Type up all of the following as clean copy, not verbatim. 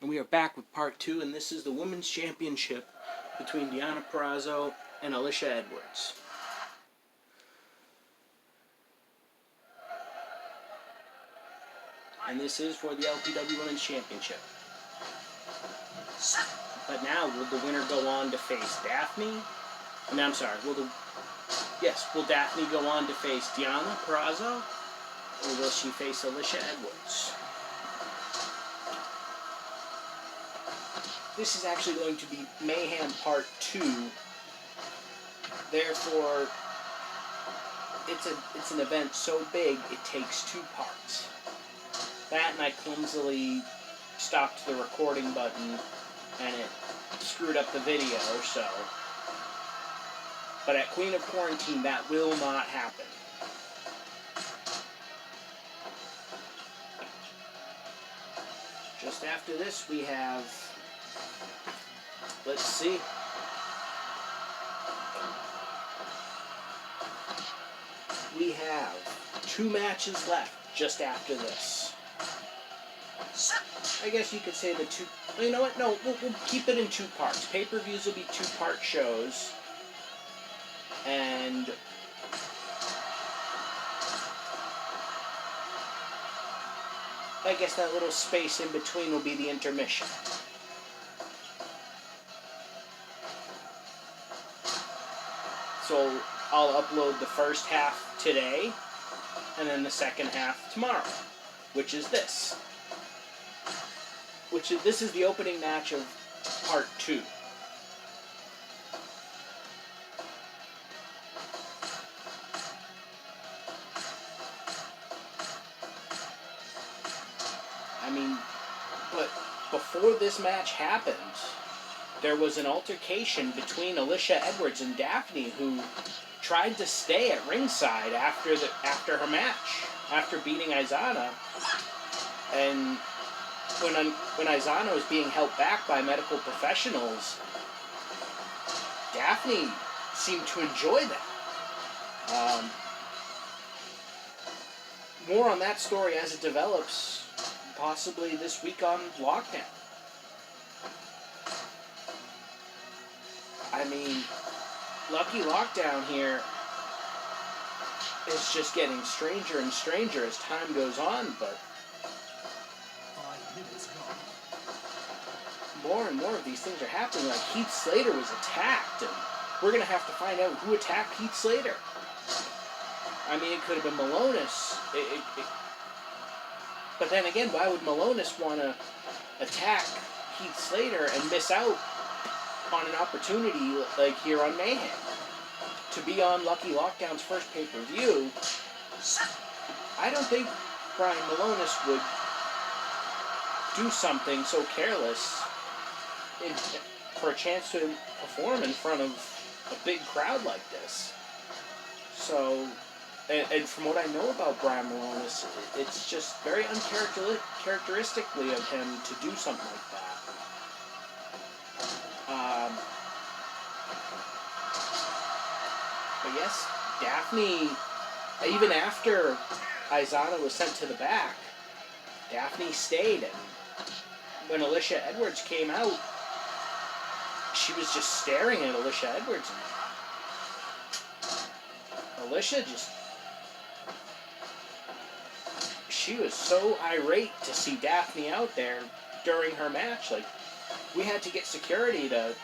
And we are back with part 2, and this is the Women's Championship between Deonna Purrazzo and Alicia Edwards. And this is for the LPW Women's Championship. But now, will the winner go on to face Daphne? I mean, I'm sorry, will Daphne go on to face Deonna Purrazzo? Or will she face Alicia Edwards? This is actually going to be Mayhem Part 2. Therefore, it's an event so big, it takes 2 parts. That, and I clumsily stopped the recording button, and it screwed up the video, so. But at Queen of Quarantine, that will not happen. Just after this, we have, let's see. We have 2 matches left just after this. I guess you could say the 2... You know what? No, we'll keep it in 2 parts. Pay-per-views will be 2-part shows. And... I guess that little space in between will be the intermission. So I'll upload the first half today, and then the second half tomorrow, which is this. This is the opening match of part 2. I mean, but before this match happened, there was an altercation between Alicia Edwards and Daphne, who tried to stay at ringside after her match, after beating Aizana. And when Aizana was being held back by medical professionals, Daphne seemed to enjoy that. More on that story as it develops, possibly this week on Lockdown. I mean, Lucky Lockdown here is just getting stranger and stranger as time goes on, but more and more of these things are happening. Like Heath Slater was attacked, and we're going to have to find out who attacked Heath Slater. I mean, it could have been Malonis. But then again, why would Malonis want to attack Heath Slater and miss out on an opportunity like here on Mayhem to be on Lucky Lockdown's first pay-per-view? I don't think Brian Malonis would do something so careless for a chance to perform in front of a big crowd like this. So, and from what I know about Brian Malonis, it's just very uncharacteristically of him to do something like that. But yes, Daphne, even after Aizana was sent to the back, Daphne stayed, and when Alicia Edwards came out, she was just staring at Alicia Edwards. And Alicia she was so irate to see Daphne out there during her match. Like, we had to get security to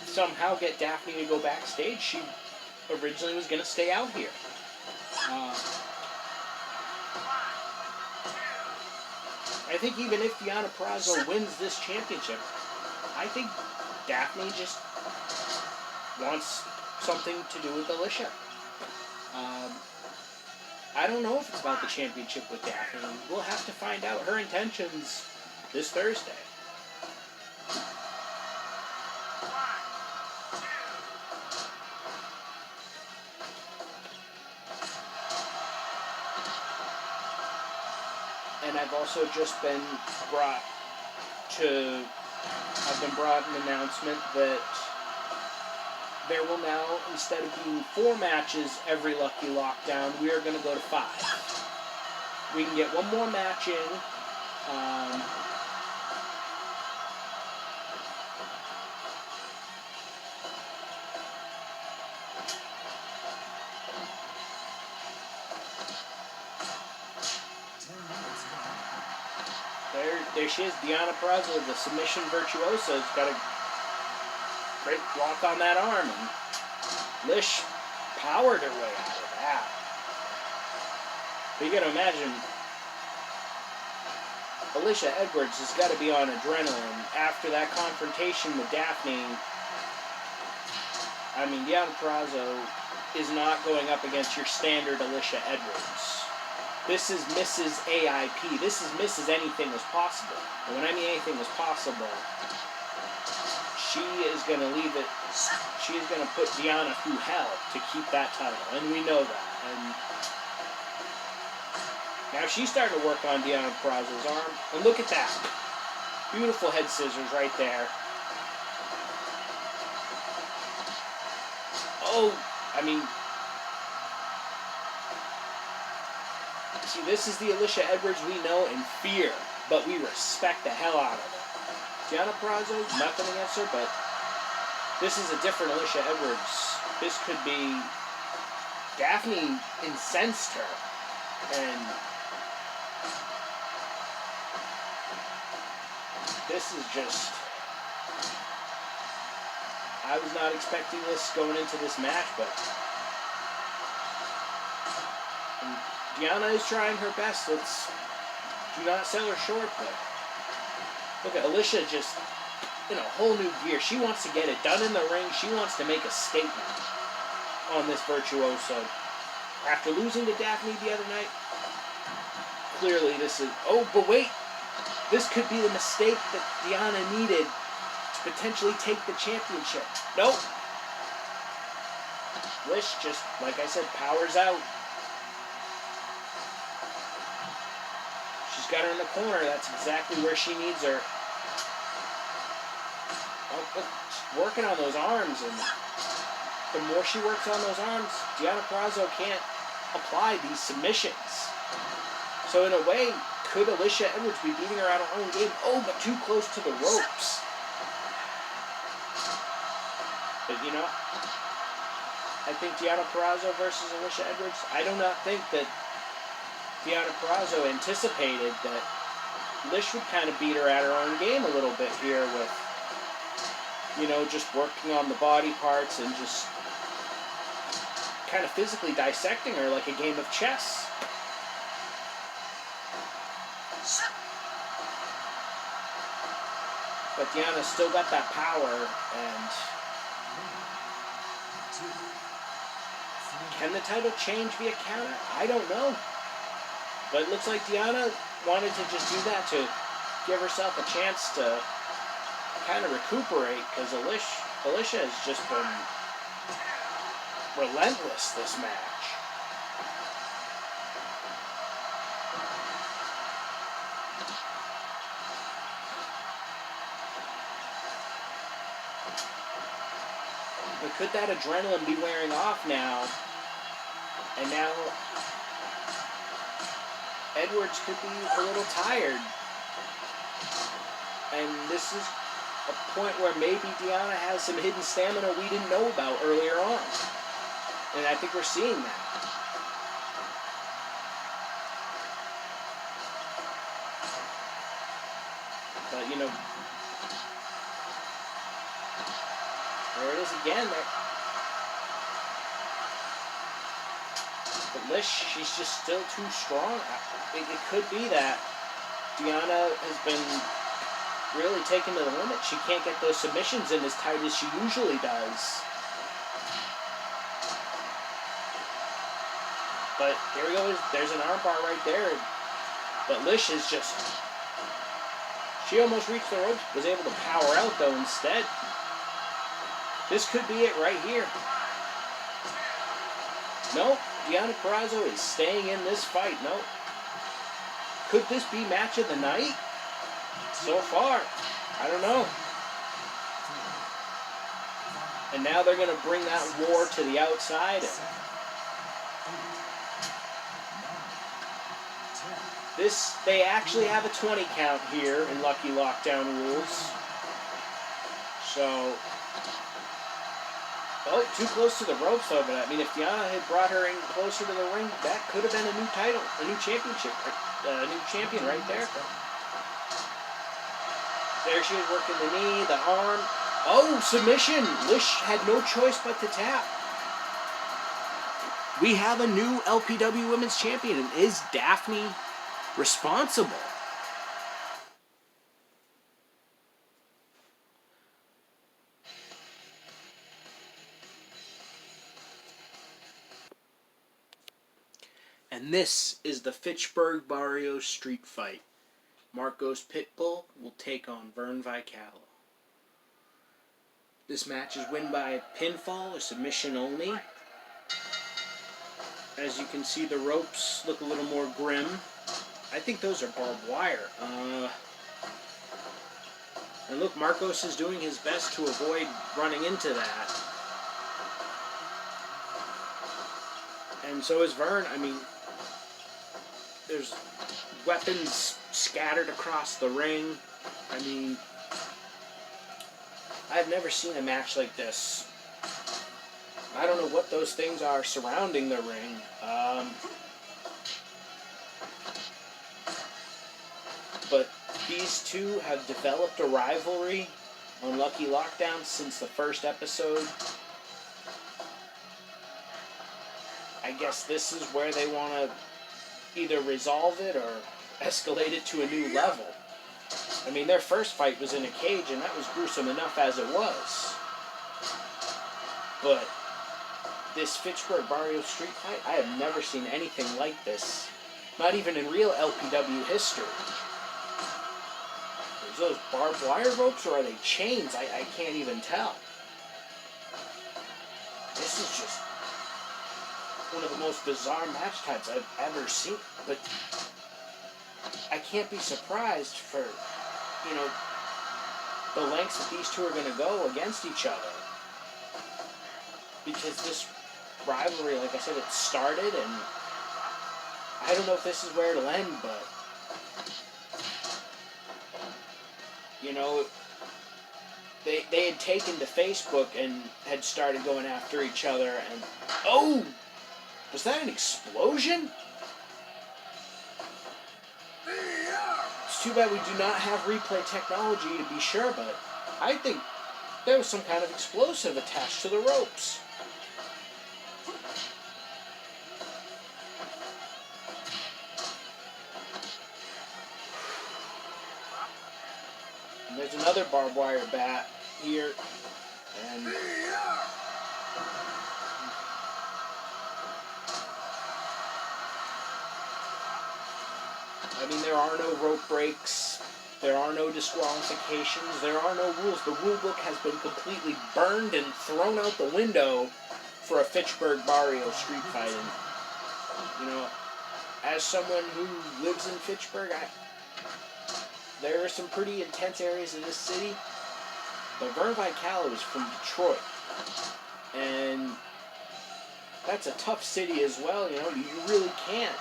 somehow get Daphne to go backstage. She originally was going to stay out here. I think even if Deonna Purrazzo wins this championship, I think Daphne just wants something to do with Alicia. I don't know if it's about the championship with Daphne. We'll have to find out her intentions this Thursday. And I've also just been brought an announcement that there will now, instead of being 4 matches every Lucky Lockdown, we are going to go to 5. We can get 1 more match in Um, there she is, Deonna Purrazzo, the submission virtuoso. Has got a great block on that arm, and Lish powered her way out of that. But you gotta imagine, Alicia Edwards has got to be on adrenaline after that confrontation with Daphne. I mean, Deonna Purrazzo is not going up against your standard Alicia Edwards. This is Mrs. AIP. This is Mrs. Anything Was Possible. And when I mean anything was possible, she is going to leave it, she is going to put Deonna through hell to keep that title. And we know that. And now she's starting to work on Deonna Purrazzo's arm. And look at that. Beautiful head scissors right there. Oh, I mean, see, this is the Alicia Edwards we know and fear, but we respect the hell out of her. Deonna Purrazzo, nothing against her, but this is a different Alicia Edwards. This could be... Daphne incensed her, and this is just... I was not expecting this going into this match, but Deonna is trying her best. Let's do not sell her short, but look at Alicia just in a whole new gear. She wants to get it done in the ring. She wants to make a statement on this virtuoso. After losing to Daphne the other night, clearly this is... Oh, but wait! This could be the mistake that Deonna needed to potentially take the championship. Nope. Lish just, like I said, powers out. She's got her in the corner. That's exactly where she needs her. Oh, she's working on those arms, and the more she works on those arms, Deonna Purrazzo can't apply these submissions. So in a way, could Alicia Edwards be beating her out of her own game? Oh, but too close to the ropes. But you know, I think Deonna Purrazzo versus Alicia Edwards, I do not think that Deonna Purrazzo anticipated that Lish would kind of beat her at her own game a little bit here with, you know, just working on the body parts and just kind of physically dissecting her like a game of chess. But Deonna's still got that power, and can the title change via counter? I don't know. But it looks like Deonna wanted to just do that to give herself a chance to kind of recuperate, because Alicia has just been relentless this match. But could that adrenaline be wearing off now? And now Edwards could be a little tired. And this is a point where maybe Deonna has some hidden stamina we didn't know about earlier on. And I think we're seeing that. But, you know, there it is again. But Lish, she's just still too strong. It could be that Deonna has been really taken to the limit. She can't get those submissions in as tight as she usually does. But here we go. There's an armbar right there. But Lish is just... She almost reached the ropes. Was able to power out, though, instead. This could be it right here. Nope. Deonna Purrazzo is staying in this fight. Nope. Could this be match of the night? So far, I don't know. And now they're going to bring that war to the outside. They actually have a 20 count here in Lucky Lockdown rules. So, too close to the ropes though. But I mean, if Deanna had brought her in closer to the ring, that could have been a new title, a new championship, a new champion right there. There she is working the knee, the arm. Oh, submission! Lish had no choice but to tap. We have a new LPW Women's Champion, and is Daphne responsible? And this is the Fitchburg Barrios Street Fight. Marcos Pitbull will take on Vern Vicalo. This match is won by pinfall or submission only. As you can see, the ropes look a little more grim. I think those are barbed wire. And look, Marcos is doing his best to avoid running into that. And so is Vern. I mean, there's weapons scattered across the ring. I mean, I've never seen a match like this. I don't know what those things are surrounding the ring. But these two have developed a rivalry on Lucky Lockdown since the first episode. I guess this is where they want to either resolve it or escalate it to a new level. I mean, their first fight was in a cage, and that was gruesome enough as it was. But this Fitchburg Barrios Street Fight, I have never seen anything like this. Not even in real LPW history. Is those barbed wire ropes, or are they chains? I can't even tell. This is just one of the most bizarre match types I've ever seen. But I can't be surprised for, the lengths that these two are going to go against each other. Because this rivalry, like I said, it started, and I don't know if this is where it'll end, but they had taken to Facebook and had started going after each other, and oh, was that an explosion? It's too bad we do not have replay technology to be sure, but I think there was some kind of explosive attached to the ropes. And there's another barbed wire bat here, and I mean, there are no rope breaks, there are no disqualifications, there are no rules. The rule book has been completely burned and thrown out the window for a Fitchburg Barrios street fight. And, as someone who lives in Fitchburg, there are some pretty intense areas in this city, but Vern Vicalo is from Detroit, and that's a tough city as well. You really can't.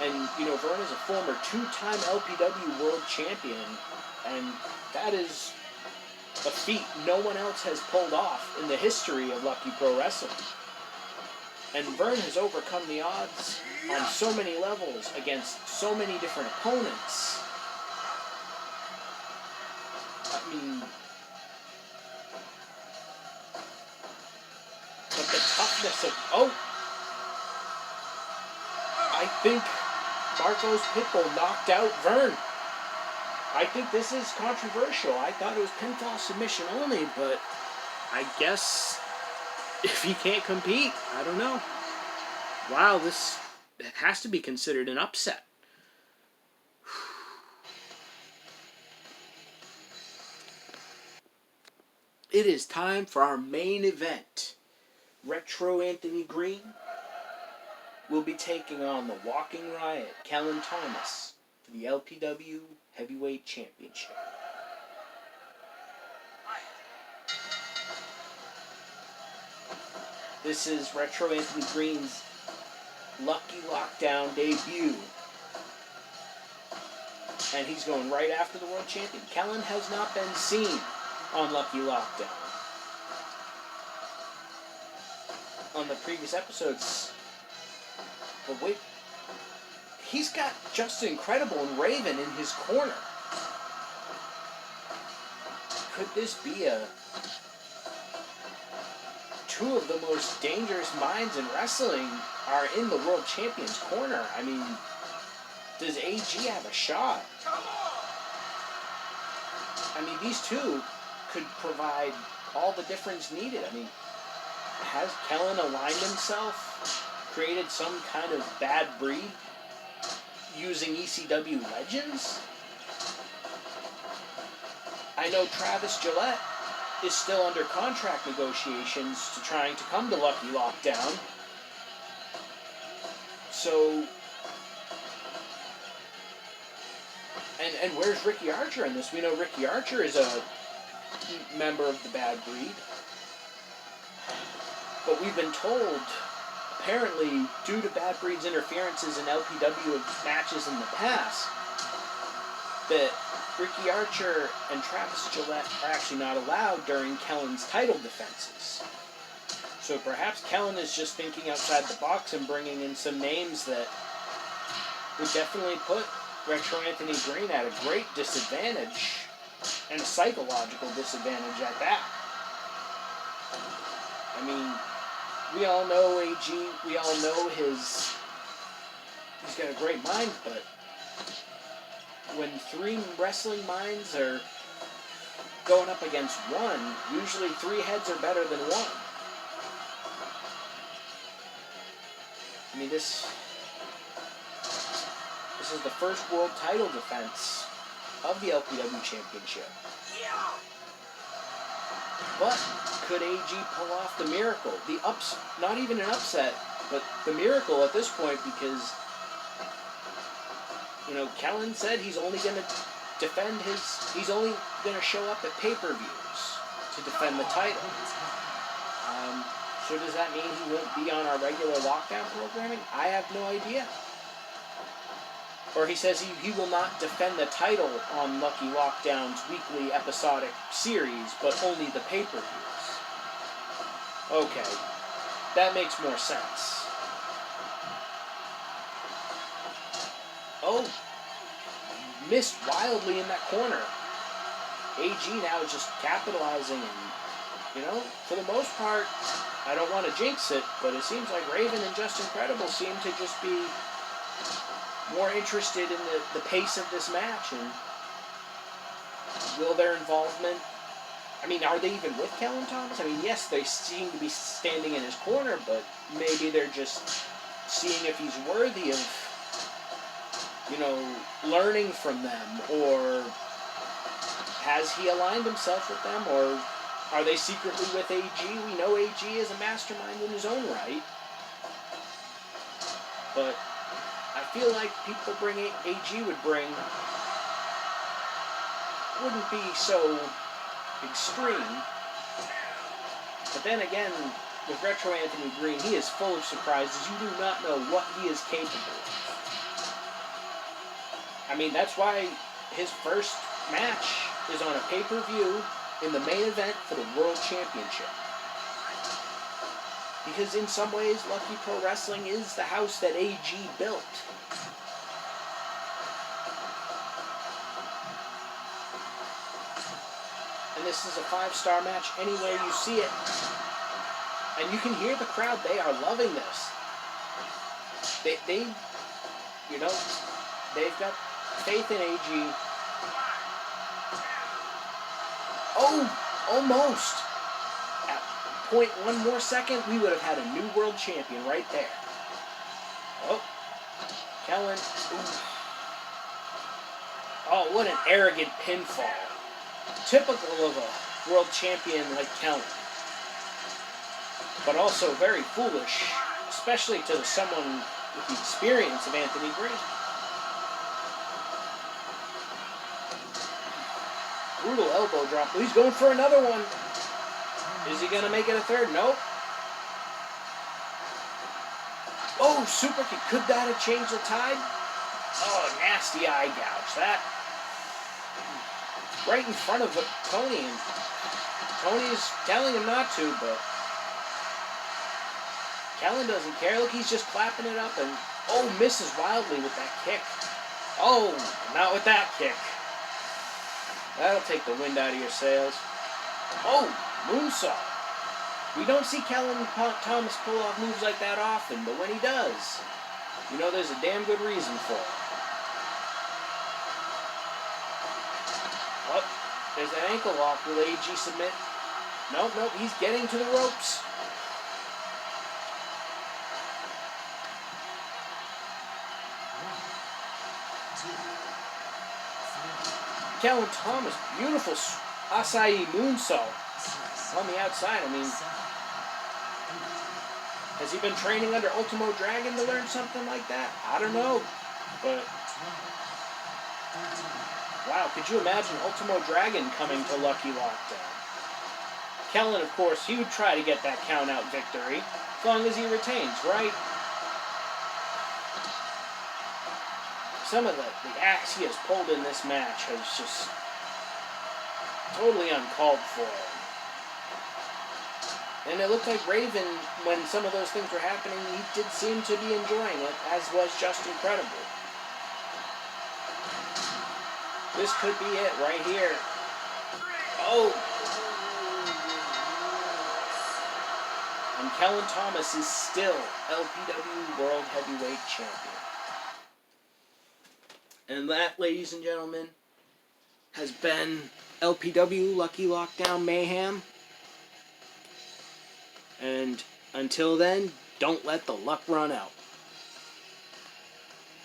And, Vern is a former two-time LPW World Champion, and that is a feat no one else has pulled off in the history of Lucky Pro Wrestling. And Vern has overcome the odds on so many levels against so many different opponents. I mean, but the toughness of, I think Marcos Pitbull knocked out Vern. I think this is controversial. I thought it was pinfall submission only, but I guess if he can't compete, I don't know. Wow, this has to be considered an upset. It is time for our main event. Retro Anthony Green will be taking on the Walking Riot, Kellen Thomas, for the LPW Heavyweight Championship. This is Retro Anthony Green's Lucky Lockdown debut And he's going right after the world champion. Kellen has not been seen on Lucky Lockdown. On the previous episodes. But wait, he's got Justin Incredible and Raven in his corner. Could this be two of the most dangerous minds in wrestling are in the world champion's corner? I mean, does AG have a shot? I mean, these two could provide all the difference needed. I mean, has Kellen aligned himself, created some kind of bad breed using ECW legends? I know Travis Gillette is still under contract negotiations to trying to come to Lucky Lockdown. So, and where's Ricky Archer in this? We know Ricky Archer is a member of the Bad Breed. But we've been told, apparently, due to Bad Breed's interferences in LPW matches in the past, that Ricky Archer and Travis Gillette are actually not allowed during Kellen's title defenses. So perhaps Kellen is just thinking outside the box and bringing in some names that would definitely put Retro Anthony Green at a great disadvantage, and a psychological disadvantage at that. I mean, we all know AG, we all know he's got a great mind, but when three wrestling minds are going up against one, usually three heads are better than one. I mean, this is the first world title defense of the LPW Championship. But could AG pull off the miracle? Not even an upset, but the miracle at this point, because, you know, Kellen said he's only going to defend he's only going to show up at pay-per-views to defend the title. So does that mean he won't be on our regular lockdown programming? I have no idea. Or he says he will not defend the title on Lucky Lockdown's weekly episodic series, but only the pay-per-views. Okay, that makes more sense. Oh, missed wildly in that corner. AG now is just capitalizing, and, you know, for the most part, I don't want to jinx it, but it seems like Raven and Just Incredible seem to just be more interested in the pace of this match, and will their involvement, I mean, are they even with Kellen Thomas? I mean, yes, they seem to be standing in his corner, but maybe they're just seeing if he's worthy of, you know, learning from them, or has he aligned himself with them, or are they secretly with AG? We know AG is a mastermind in his own right, but I feel like people AG would bring wouldn't be so extreme. But then again, with Retro Anthony Green, he is full of surprises. You do not know what he is capable of. I mean, that's why his first match is on a pay-per-view in the main event for the World Championship. Because in some ways, Lucky Pro Wrestling is the house that AG built. And this is a 5-star match anywhere you see it. And you can hear the crowd, they are loving this. They you know, they've got faith in AG. Oh, almost. At 0.1 more second, we would have had a new world champion right there. Oh, Kellen. Ooh. Oh, what an arrogant pinfall. Typical of a world champion like Kellen. But also very foolish, especially to someone with the experience of Anthony Green. Brutal elbow drop. He's going for another one. Is he going to make it a third? Nope. Oh, super kick. Could that have changed the tide? Oh, nasty eye gouge. That right in front of Tony, and Tony's telling him not to, but Kellen doesn't care. Look, he's just clapping it up, and oh, misses wildly with that kick. Oh, not with that kick. That'll take the wind out of your sails. Oh, moonsault. We don't see Kellen Thomas pull off moves like that often, but when he does, you know there's a damn good reason for it. Oh, there's an ankle lock. Will AG submit? Nope, he's getting to the ropes. Kellen Thomas, beautiful acai moonsault on the outside. I mean, has he been training under Ultimo Dragon to learn something like that? I don't know, but wow, could you imagine Ultimo Dragon coming to Lucky Lockdown? Kellen, of course, he would try to get that count-out victory as long as he retains, right? Some of the acts he has pulled in this match has just totally uncalled for. And it looked like Raven, when some of those things were happening, he did seem to be enjoying it, as was Just Incredible. This could be it right here. Oh! And Kellen Thomas is still LPW World Heavyweight Champion. And that, ladies and gentlemen, has been LPW Lucky Lockdown Mayhem. And until then, don't let the luck run out.